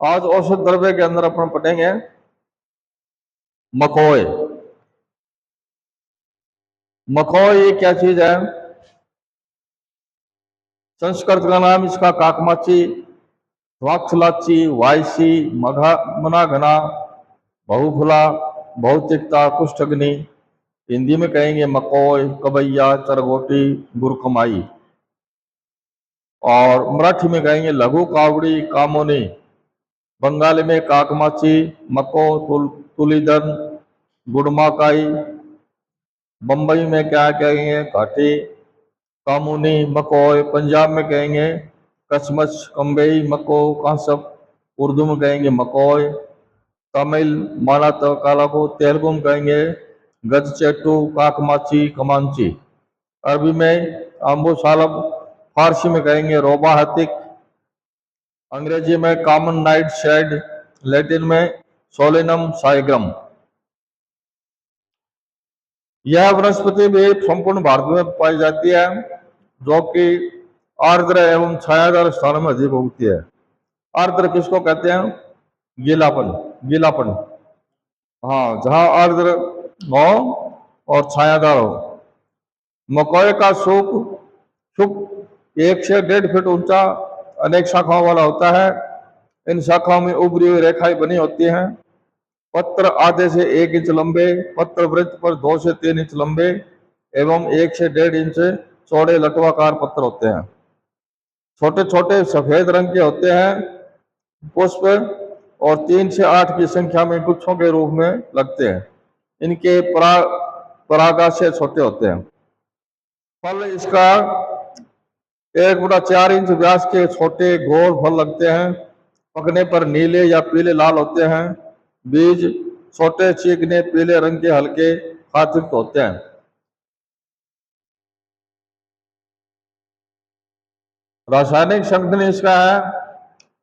आज औषध द्रव्य के अंदर अपन पढ़ेंगे मकोय। मकोय ये क्या चीज है? संस्कृत का नाम इसका काकमाची, वाक्सलाची, वायसी, मघा, मनाघना, बहुफुला, भौतिकता, कुष्ठग्नि। हिंदी में कहेंगे मकोय, कबैया, चरगोटी, गुरकमाई। और मराठी में कहेंगे लघु कावड़ी, कामोनी। बंगाली में काकमाची, मको, तुलीदन, गुड़माकाई। बम्बई में क्या कहेंगे? घाटी, कामूनी, मकोय। पंजाब में कहेंगे कचमच, कंबेई, मको, कांसप। उर्दू में कहेंगे मकोय। तमिल मालात काला को। तेलुगु में कहेंगे गजचेटू, काकमाची, कमांची। अरबी में आम्बो सालब। फारसी में कहेंगे रोबा हतिक। अंग्रेजी में कॉमन नाइट शेड। लैटिन में सोलेनम साइग्रम। यह वनस्पति भी संपूर्ण भारत में पाई जाती है, जो कि आर्द्र एवं छायादार स्थानों में अधिक उगती है। आर्द्र किसको कहते हैं? गीलापन, गीलापन। हाँ, जहाँ आर्द्र हो और छायादार हो। मकोय का सूप शुक 1 से 1.5 फीट ऊंचा, अनेक शाखाओं वाला होता है। इन शाखाओं में उभरी हुई रेखाएं बनी होती हैं। पत्र आधे से 1 इंच लंबे, पत्र वृत्त पर 2 से 3 इंच लंबे एवं 1 से 1.5 इंच चौड़े लटवाकार पत्र होते हैं। छोटे छोटे सफेद रंग के होते हैं पुष्प, और 3 से 8 की संख्या में गुच्छों के रूप में लगते हैं। इनके परागाशय छोटे होते हैं। फल इसका 1/4 इंच व्यास के छोटे गोल फल लगते हैं। पकने पर नीले या पीले लाल होते हैं। बीज छोटे, चीकने, पीले रंग के, हल्के खाद्युक्त होते हैं। रासायनिक संगठन इसका है,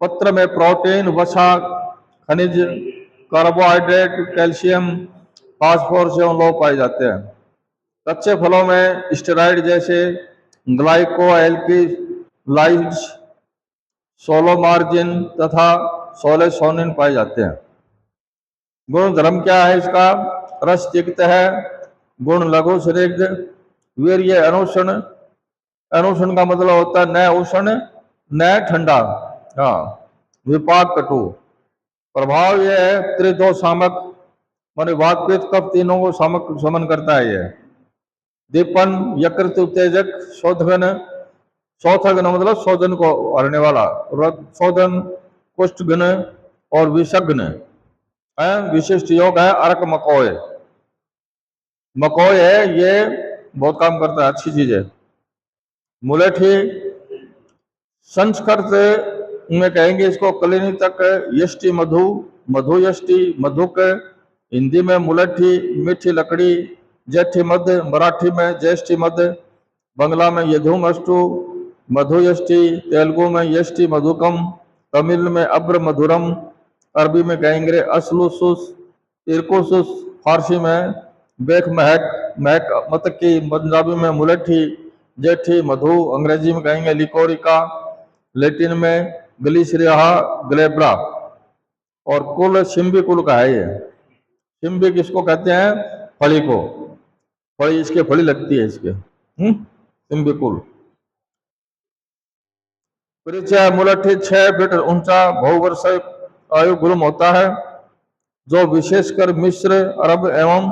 पत्र में प्रोटीन, वसा, खनिज, कार्बोहाइड्रेट, कैल्शियम, फास्फोरस एवं लौह पाए जाते हैं। कच्चे फलों में स्टेरॉइड जैसे ग्लाइकोएल्किलाइड्स, सोलोमार्जिन तथा सोलेसोनिन पाए जाते हैं। गुण धर्म क्या है इसका? रस तिक्त है। गुण लघु स्निग्ध, वीर्य अनुष्ण। अनुष्ण का मतलब होता है न उष्ण न ठंडा। हाँ, विपाक कटु। प्रभाव यह है त्रिदो सामक, माने वात पित्त कफ तीनों को सामक समन करता है। यह दीपन, यकृत उत्तेजक, शोधन। शोथगन मतलब शोधन को हरने वाला, शोधन, कुष्ठघन और विषघ्न है। विशिष्ट योग है अर्क मकोय। मकोय है, ये बहुत काम करता है, अच्छी चीज है। मुलेठी संस्कृत में कहेंगे इसको कलिनी तक यष्टि मधु, मधु यष्टि, मधुक। हिंदी में मुलेठी, मीठी लकड़ी, जेठी मध्य। मराठी में ज्येष्ठी मध्य। बंगला में यधुम अष्टु, मधु यष्टि। तेलुगु में यष्टि मधुकम। तमिल में अब्र मधुरम। अरबी में कहेंगे असलुसुस, इरकुसुस। फारसी में बेख महक, महक मतकी। पंजाबी में मुलेठी, जेठी, मधु। अंग्रेजी में कहेंगे लिकोरिका। लैटिन में ग्लिसरिया ग्लेब्रा। और कुल सिम्बी कुल का है ये। सिम्बी किसको कहते हैं? फली को। फली, इसके फली लगती है इसके। सिम्बी कुल। परिचय, मुलेठी 6 फीट ऊंचा बहुवर्ष आयु गुल्म होता है, जो विशेषकर मिस्र, अरब एवं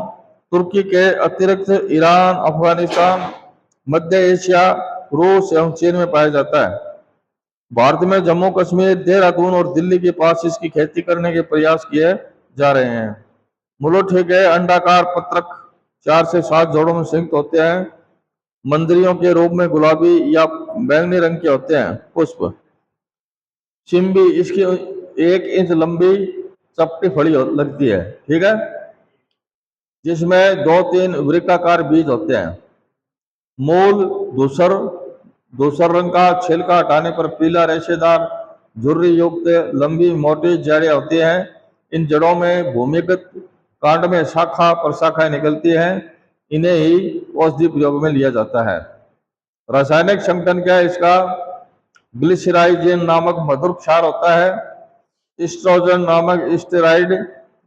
तुर्की के अतिरिक्त ईरान, अफगानिस्तान, मध्य एशिया, रूस एवं चीन में पाया जाता है। भारत में जम्मू कश्मीर, देहरादून और दिल्ली के पास इसकी खेती करने के प्रयास किए जा रहे हैं। मुलेठी के अंडाकार पत्रक 4 से 7 जोड़ों में संयुक्त होते हैं। मंदिरों के रूप में गुलाबी या बैंगनी रंग के होते हैं पुष्प। सिम्बी, इसकी 1 इंच लंबी चपटी फली लगती है, ठीक है, जिसमें 2-3 वृत्ताकार बीज होते हैं। मूल धूसर, धूसर रंग का। छिलका हटाने पर पीला, रेशेदार, झुर्री युक्त, लंबी मोटी जड़ें होती हैं। इन जड़ों में भूमिगत कांड में शाखा प्रशाखाएं निकलती हैं। इन्हें ही औषधि प्रयोग में लिया जाता है। रासायनिक संगठन क्या है इसका? ग्लिसराइजिन नामक मधुर क्षार होता है, एस्ट्रोजन नामक स्टेरॉइड,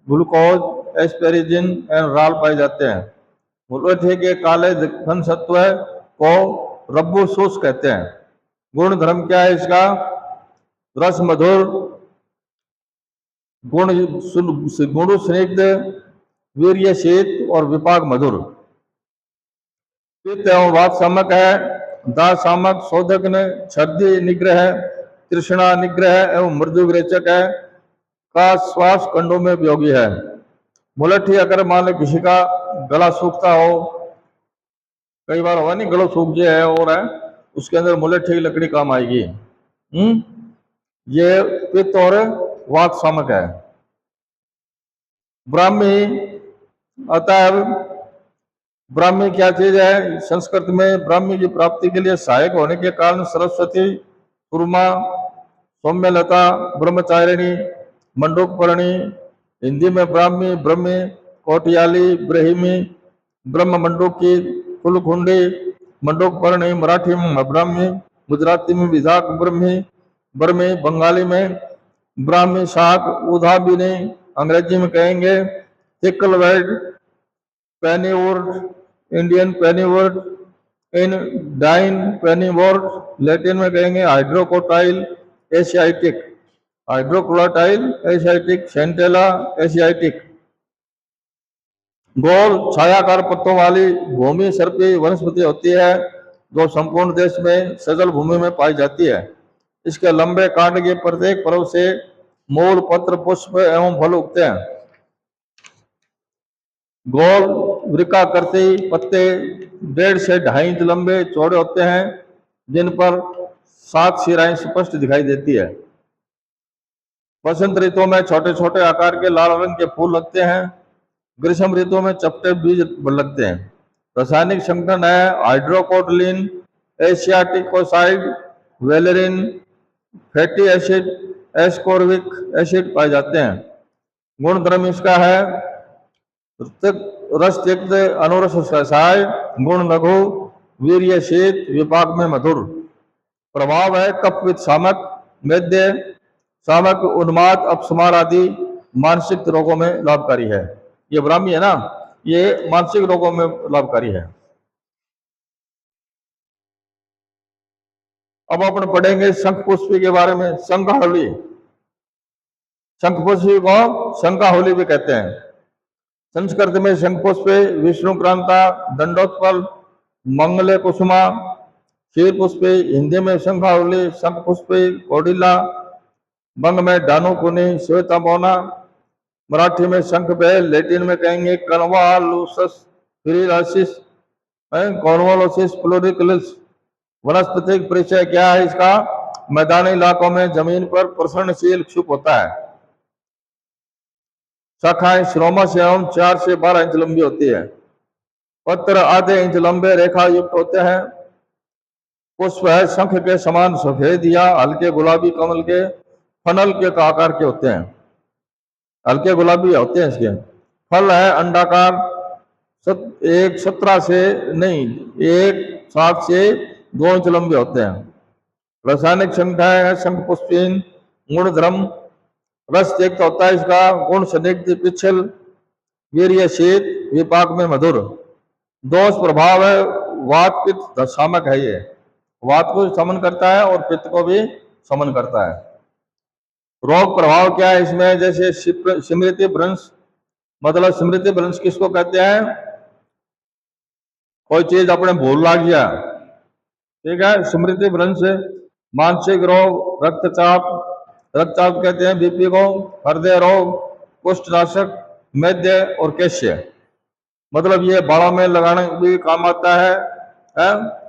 ग्लूकोज, एस्पेरिजिन एंड राल पाए जाते हैं। मुलठे के काले घन सत्व को रब्बुसोस कहते हैं। गुण धर्म क्या है इसका? रस मधुर, गुण गुण स्निग्ध, वीर्य शीत और विपाक मधुर। पित्त एवं वात सामक है, दाह सामक, शोधक ने छर्दी निग्रह, तृष्णा निग्रह एवं मृदु विरेचक है, का श्वास कंडों में उपयोगी है। मुलट्ठी अगर मान लो किसी का गला सूखता हो, कई बार हुआ नहीं, गला सूख गया है और है, उसके अंदर मुलट्ठी की लकड़ी काम आएगी। ये पित्त और वात सामक है। ब्राह्मी अतः ब्राह्मी क्या चीज है? संस्कृत में ब्राह्मी की प्राप्ति के लिए सहायक होने के कारण सरस्वती, कुर्मा, सौम्यलता, ब्रह्मचारिणी, मंडोकपर्णी, हिंदी में ब्राह्मी, ब्रह्मी, कोटियाली, ब्रहिमी, ब्रह्म मंडोकी, कुलकुंडी, मंडोकपर्णी, मराठी में ब्राह्मी, गुजराती में विधाक ब्रह्मी, ब्रह्मी, बंगाली में ब्राह्मी शाक, उधाबिनी, अंग्रेजी में कहेंगे thickleaved, pennywort, Indian pennywort, Indian pennywort, Latin में कहेंगे hydrocotyle asiatic, hydrocotyle asiatic, centella asiatic. गोल छायाकार पत्तों वाली भूमि सर्पी वनस्पति होती है जो संपूर्ण देश में सजल भूमि में पाई जाती है। इसके लंबे कांड के प्रत्येक पर्व से मूल, पत्र, पुष्प एवं फल उगते हैं। गोल वृक्काकृति पत्ते 1.5 से 2.5 इंच लंबे चौड़े होते हैं, जिन पर 7 शिराएं स्पष्ट दिखाई देती है। बसंत ऋतु में छोटे छोटे आकार के लाल रंग के फूल लगते हैं। ग्रीष्म ऋतु में चपटे बीज लगते हैं। रासायनिक संगठन है हाइड्रोकोटिलिन, एशियाटिकोसाइड, वेलेरिन, फैटी एसिड, एस्कोर्बिक एसिड पाए जाते हैं। गुण धर्म इसका है रस तिक्त, अनुरस कषाय, गुण लघु, वीर्य शीत, विपाक में मधुर। प्रभाव है कफपित्त सामक, मेद्य सामक, उन्माद, अपस्मार आदि मानसिक रोगों में लाभकारी है। ये ब्राह्मी है ना, ये मानसिक रोगों में लाभकारी है। अब अपन पढ़ेंगे शंखपुष्पी के बारे में। शंखावली, शंखपुष्पी को शंखावली भी कहते हैं। संस्कृत में शंखपुष्पे, विष्णुक्रांता, दंडोत्पल, मंगले कुसुमा, क्षीर पुष्पे, हिंदी में शंखावली, शंखपुष्पी, कोडिला, बंग में डानुकुनी, श्वेता मोना, मराठी में शंख बेल, लैटिन में कहेंगे कन्वालुसस फ्रीलासिस, कॉर्नवालोसिस फ्लोरिकुलस। वनस्पतिक परिचय क्या है इसका? मैदानी इलाकों में जमीन पर प्रसरणशील क्षुप होता है। शाखाएं श्रोमस एवं 4 से 12 इंच लंबी होती है। पत्र आधे इंच लंबे रेखा युक्त होते हैं। पुष्प है शंख के समान सफेद या हल्के गुलाबी कमल के फनल के आकार के होते हैं। हल्के गुलाबी होते हैं इसके। फल है अंडाकार, 17 से नहीं 1.7 से 2 इंच लंबे होते हैं। रासायनिक संख्या है शंख पुष्पीन। गुण धर्म रस तिक्त होता है इसका, गुण स्निग्ध, पिछल, वीर्य शीत, विपाक में मधुर। दोष प्रभाव है वात पित्त सामक है। ये वात को समन करता है और पित्त को भी समन करता है। रोग प्रभाव क्या है इसमें? जैसे स्मृति भ्रंश, मतलब स्मृति भ्रंश किसको कहते हैं? कोई चीज अपने भूल लग गया, ठीक है, स्मृति भ्रंश। मानसिक रोग, रक्तचाप, रक्तचाप कहते हैं बीपी को, हृदय रोग, कुष्ठनाशक, मेद्य और कैश्य, मतलब ये बालों में लगाने भी काम आता है।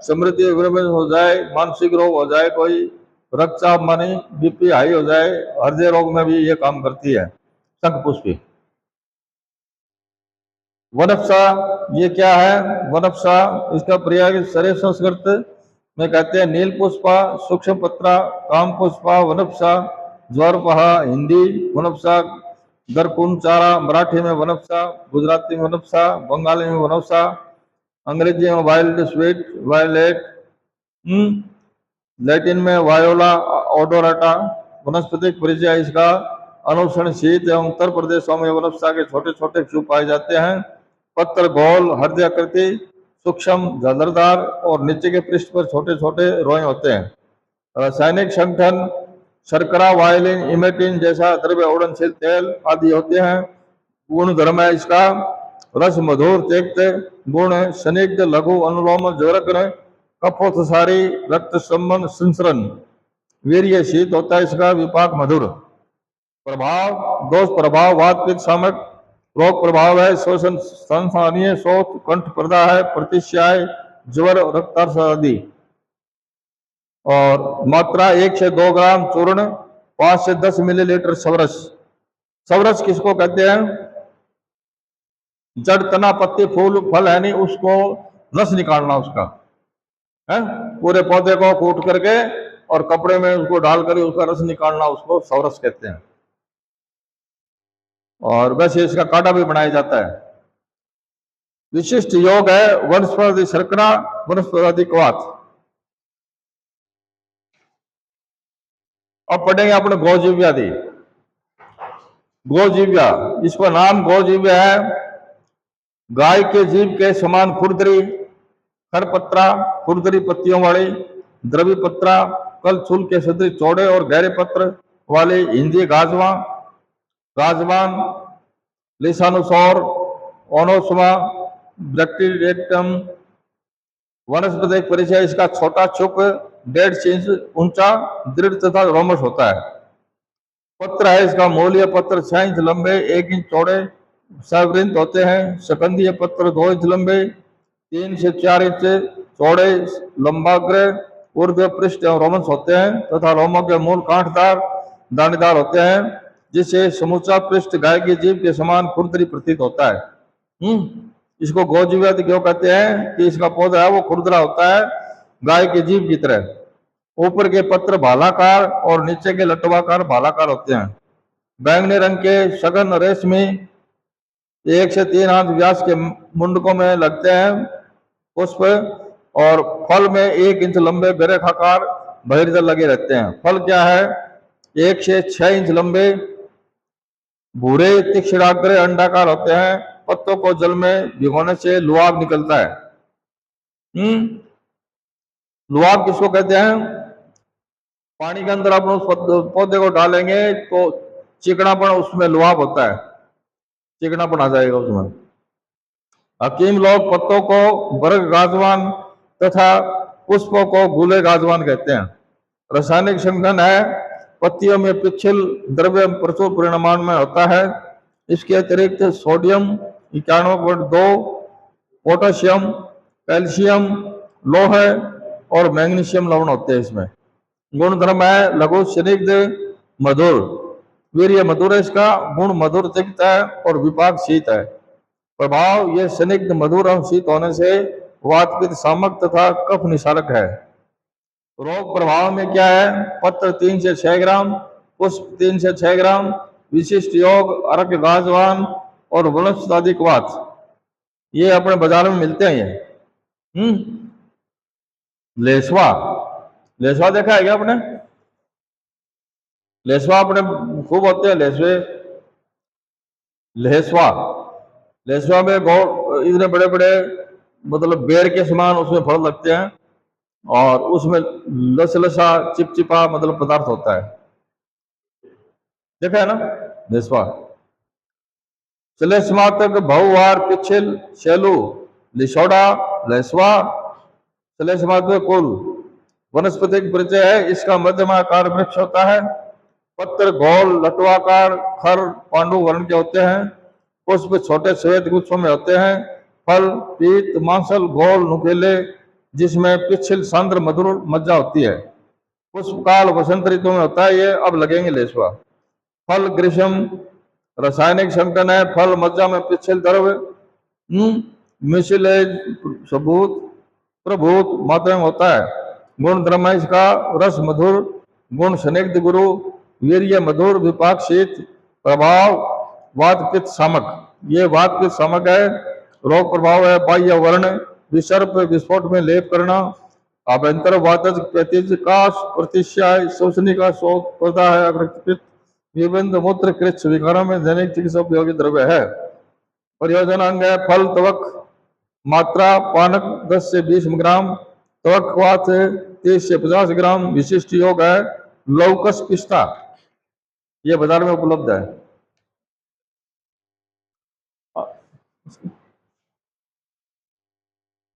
स्मृति भ्रंश हो जाए, मानसिक रोग हो जाए, कोई रक्तचाप माने बीपी हाई हो जाए, हृदय रोग में भी ये काम करती है शंखपुष्पी। वनप्सा ये क्या है? वनप्सा इसका प्रयोग शरीर संस्कृत में कहते हैं नील पुष्पा, सूक्ष्म पत्रा, काम पुष्पा, वनप्सा, ज्वारपहा, हिंदी वनप्सा, दरकुंचारा, मराठी में वनप्सा, गुजराती में वनप्सा, बंगाली में वनप्सा, अंग्रेजी में वाइल्ड स्वीट वायलेट, लैटिन में वायोला ओडोराटा। वनस्पतिक परिचय इसका अनुष्ण शीत एवं उत्तर प्रदेशों में वनस्पति के छोटे छोटे क्यूब पाए जाते हैं। पत्र गोल हृदयाकृति सूक्ष्म झालरदार और नीचे के पृष्ठ पर छोटे छोटे रोए होते हैं। रासायनिक संगठन शर्करा वायलिन इमेटिन जैसा द्रव्य उड़नशील तेल आदि होते हैं। गुण धर्म है इसका रस मधुर त्यक्त गुण स्निग्ध लघु अनुलोम ज्वरग्न कफोत्सारी रक्त संबंध संसरण वीर्य शीत होता है इसका विपाक मधुर। प्रभाव दोष प्रभाव वात पित्त शामक रोग प्रभाव है शोषण संस्थानीय शोथ कंठ प्रदा है प्रतिश्याय ज्वर रक्तार्थ आदि। और मात्रा 1 से 2 ग्राम चूर्ण 5 से 10 मिलीलीटर सवरस। सवरस किसको कहते हैं? जड़ तना पत्ती फूल फल है नहीं उसको रस निकालना उसका है पूरे पौधे को कूट करके और कपड़े में उसको डाल कर उसका रस निकालना उसको सवरस कहते हैं। और वैसे इसका काढ़ा भी बनाया जाता है। विशिष्ट योग है वनस्पति शर्करा वनस्पति क्वाथ। अब पढ़ेंगे अपने गोजीव्या दी। गोजीव्या इसका नाम गोजीव्या है। गाय के जीव के समान खुरदरी खरपत्रा खुरदरी पत्तियों वाली द्रवी पत्रा कल छुल के सदृश चौड़े और गहरे पत्र वाले हिंदी गाजवान लिसानुसौर ओनोसमा ब्रैक्टिडेक्टम। वनस्पति परिचय इसका छोटा चुप 1.5 इंच ऊंचा दृढ़ तथा रोमश होता है। पत्र है इसका मूलीय पत्र 6 इंच लंबे 1 इंच चौड़े सवृंत होते हैं। शकंदीय पत्र 2 इंच लंबे 3 से 4 इंच चौड़े लंबाग्र ऊर्ध्व पृष्ठ एवं रोमस होते हैं तथा रोमों के मूल कांटदार दानेदार होते हैं जिससे समूचा पृष्ठ गाय के जीव के समान खुरदरी प्रतीत होता है। इसको गोजीव्या क्यों कहते हैं कि इसका पौधा है वो खुरदरा होता है गाय के जीव की तरह। ऊपर के पत्र भालाकार और नीचे के लटवाकार भालाकार होते हैं। बैंगनी रंग के सघन रेशमी 1 से 3 हाथ व्यास के मुंडकों में लगते हैं पुष्प और फल में 1 इंच लंबे बेरेखाकार बहिर्दल लगे रहते हैं। फल क्या है 1 से 6 इंच लंबे भूरे तीक्ष्णाग्र अंडाकार होते हैं। पत्तों को जल में भिगोने से लुआब निकलता है। लुआब किसको कहते हैं? पानी के अंदर आप उस पौधे को डालेंगे तो चिकनापन उसमें लुआब होता है चिकनापन आ जाएगा उसमें। हकीम लोग पत्तों को वर्ग गाजवान तथा पुष्पों को गुले गाजवान कहते हैं। रासायनिक संगठन है पत्तियों में पिच्छल द्रव्य प्रचुर परिमाण में होता है। इसके अतिरिक्त सोडियम 91.2 पोटेशियम कैल्शियम लोह और मैग्नीशियम लवण होते हैं इसमें। गुणधर्म है लघु स्निग्ध मधुर वीर्य मधुर है इसका गुण मधुर तिक्त है और विपाक शीत है। प्रभाव ये स्निग्ध मधुर और शीत होने से वात पित्त शामक तथा कफ निसारक है। रोग प्रभाव में क्या है? पत्र 3 से 6 ग्राम पुष्प 3 से 6 ग्राम विशिष्ट योग अर्क गाजवान और वनस्पति क्वाथ ये अपने बाजार में मिलते हैं। ये लेसवा लेसवा देखा है क्या आपने? लेसवा अपने खूब होते हैं लेसवे लेसवा लेसवा में बहुत इतने बड़े बड़े मतलब बेर के समान उसमें फल लगते हैं और उसमें लसलसा चिपचिपा मतलब पदार्थ होता है। देखा है ना लेसवा। श्लेष्मातक बहुवार पिछिल शैलू लिशोड़ा लेसवा श्लेष्मातक कुल वनस्पतिक परिचय है। इसका मध्यमाकार वृक्ष होता है। पत्र गोल लटवाकार खर पांडु वर्ण के होते हैं। पुष्प छोटे श्वेत गुच्छों में होते हैं। फल पीत मांसल गोल नुकीले जिसमें पिछिल सांद्र मधुर मज्जा होती है। पुष्पकाल वसंत ऋतु में होता है। ये अब लगेंगे लेसवा। फल ग्रीष्म रासायनिक संगठन है। फल मज्जा में पिछिल द्रव्य मिशिलेज सबूत प्रभूत मात्रा में होता है। गुण धर्म है इसका रस मधुर गुण स्निग्ध गुरु वीर्य मधुर विपाक शीत। प्रभाव वात पित्त शामक ये वात पित्त शामक है। रोग प्रभाव है बाह्य वर्ण विसर्प विस्फोट में लेप करना आभ्यंतर वातज प्रतिज काश प्रतिश्याय शोषणी का शोक पड़ता है। पित्त विभिन्न मूत्र कृच्छ विकारों में दैनिक चिकित्सा उपयोगी द्रव्य है। परियोजना अंग है फल तवक, मात्रा पानक 10 से 20 ग्राम, तवक क्वाथ 30 से 50 ग्राम। विशिष्ट योग है लौकस पिस्ता, ये बाजार में उपलब्ध है।